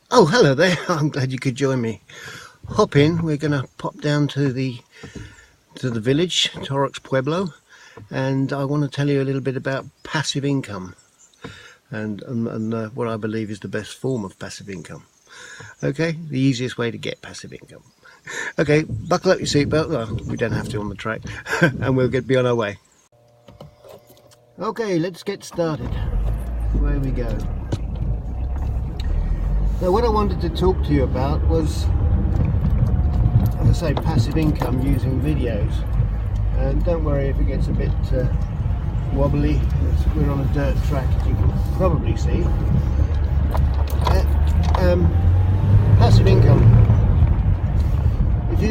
Oh, hello there. I'm glad you could join me. Hop in. We're going to pop down to the village, Torrox Pueblo, and I want to tell you a little bit about passive income and what I believe is the best form of passive income. Okay, the easiest way to get passive income. Okay, buckle up your seatbelt. Well, we don't have to on the track, and we'll be on our way. Okay, let's get started. Where we go. Now, what I wanted to talk to you about was, as I say, passive income using videos. And don't worry if it gets a bit wobbly. We're on a dirt track, as you can probably see. Passive income. If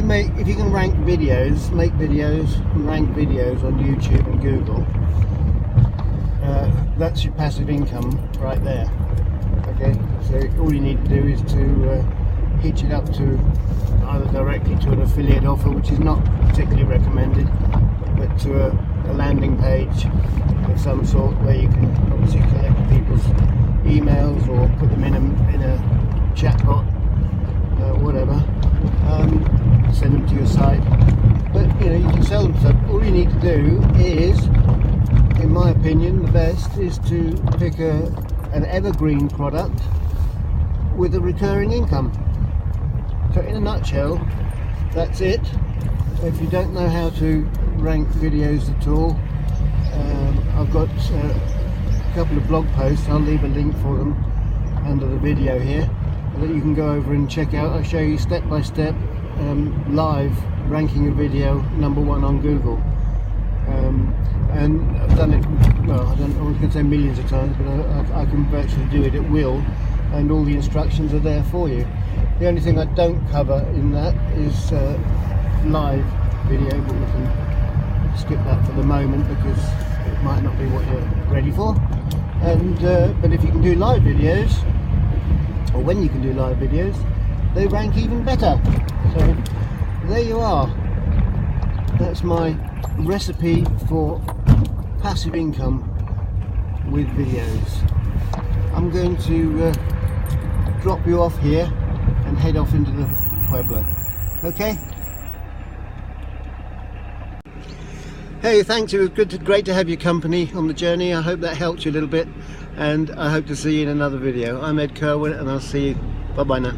you can rank videos, make videos, and rank videos on YouTube and Google, that's your passive income right there. Okay, so all you need to do is to hitch it up to either directly to an affiliate offer, which is not particularly recommended, but to a landing page of some sort where you can obviously collect people's emails or put them in a chat bot, whatever, send them to your site. But you can sell them. So all you need to do is, in my opinion, the best is to pick an evergreen product with a recurring income. So in a nutshell, that's it. If you don't know how to rank videos at all, I've got a couple of blog posts. I'll leave a link for them under the video here that you can go over and check out. I'll show you step by step live ranking a video #1 on Google. And I've done it, well, I was going to say millions of times, but I can virtually do it at will, and all the instructions are there for you. The only thing I don't cover in that is live video, but we can skip that for the moment because it might not be what you're ready for. And but if you can do live videos, or when you can do live videos, they rank even better. So there you are. That's my recipe for passive income with videos. I'm going to drop you off here and head off into the Pueblo. Okay? Hey, thanks. It was great to have your company on the journey. I hope that helped you a little bit, and I hope to see you in another video. I'm Kirwan, and I'll see you. Bye bye now.